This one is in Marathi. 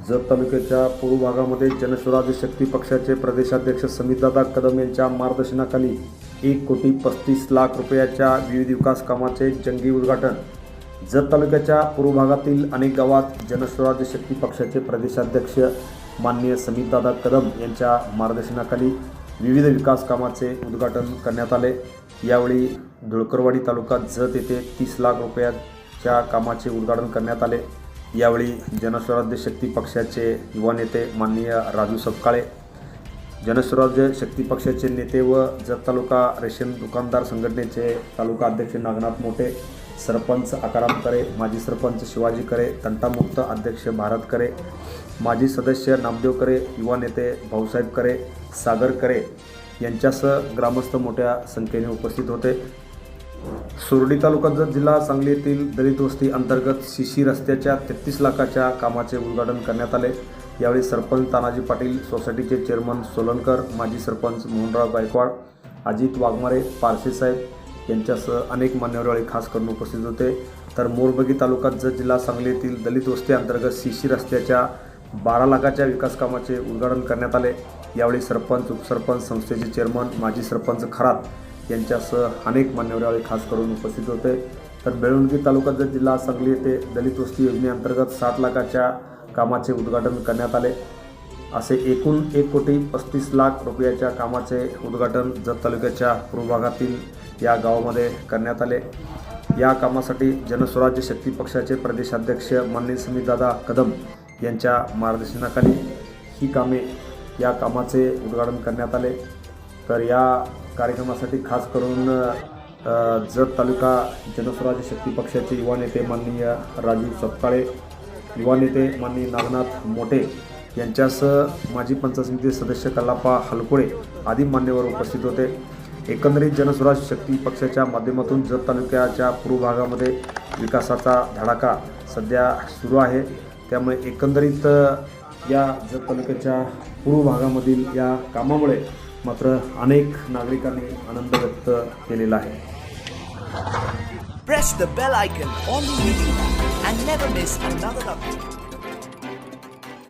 जत तालुक्याच्या पूर्व भागामध्ये जनस्वराज्य शक्ती पक्षाचे प्रदेशाध्यक्ष समीरदादा कदम यांच्या मार्गदर्शनाखाली 1,35,00,000 रुपयाच्या विविध विकास कामाचे जंगी उद्घाटन। जत तालुक्याच्या पूर्व भागातील अनेक गावात जनस्वराज्य शक्ती पक्षाचे प्रदेशाध्यक्ष माननीय समीरदादा कदम यांच्या मार्गदर्शनाखाली विविध विकास कामाचे उद्घाटन करण्यात आले। यावेळी धुळकरवाडी तालुका जत येथे 30 लाख रुपयाच्या कामाचे उद्घाटन करण्यात आले। यावेळी जनस्वराज्य शक्ती पक्षाचे युवा नेते माननीय राजू सपकाळे, जनस्वराज्य शक्ती पक्षाचे नेते व जत तालुका रेशन दुकानदार संघटनेचे तालुका अध्यक्ष नागनाथ मोठे, सरपंच आकाराम करे, माजी सरपंच शिवाजी करे, तंटामुक्त अध्यक्ष भारत करे, माजी सदस्य नामदेव करे, युवा नेते भाऊसाहेब करे, सागर करे यांच्यासह ग्रामस्थ मोठ्या संख्येने उपस्थित होते। सुरडी तालुका जत जिल्हा सांगली येथील दलित वस्ती अंतर्गत सीसी रस्त्याच्या 33 लाखाच्या कामाचे उद्घाटन करण्यात आले। यावेळी सरपंच तानाजी पाटील, सोसायटीचे चेअरमन सोलनकर, माजी सरपंच मोहनराव गायकवाड, अजित वाघमारे, पारसे साहेब यांच्यासह अनेक मान्यवर खास करून उपस्थित होते। तर मोरबगी तालुका जत जिल्हा सांगली येथील दलित वस्ती अंतर्गत सीसी रस्त्याच्या 12 लाखाच्या विकास कामाचे उद्घाटन करण्यात आले। यावेळी सरपंच, उपसरपंच, संस्थेचे चेअरमन, माजी सरपंच खरात यांच्यासह अनेक मान्यवर खास करून उपस्थित होते। तर बेळवंगी तालुका जत जिल्हा सांगली येथे दलित वस्ती योजनेअंतर्गत 60 लाखाच्या कामाचे उद्घाटन करण्यात आले। असे एकूण 1,35,00,000 रुपयाच्या कामाचे उद्घाटन जत तालुक्याच्या पूर्व भागातील या गावामध्ये करण्यात आले। या कामासाठी जनस्वराज्य शक्ती पक्षाचे प्रदेशाध्यक्ष माननीय समीरदादा कदम यांच्या मार्गदर्शनाखाली ही या कामाचे उद्घाटन करण्यात आले। तर या कार्यक्रमासाठी खास करून जत तालुका जनस्वराज्य शक्ती पक्षाचे युवा नेते माननीय राजू सपकाळे, युवा नेते माननीय नागनाथ मोठे यांच्यासह माजी पंचायत समिती सदस्य कल्लाप्पा हलकुळे आदी मान्यवर उपस्थित होते। एकंदरीत जनस्वराज्य शक्ती पक्षाच्या माध्यमातून जत तालुक्याच्या पूर्व भागामध्ये विकासाचा धडाका सध्या सुरू आहे। त्यामुळे एकंदरीत या जत तालुक्याच्या पूर्व भागामधील या कामामुळे मात्र अनेक नागरिकांनी आनंद व्यक्त केलेला आहे। Press the bell icon on the video and never miss another update.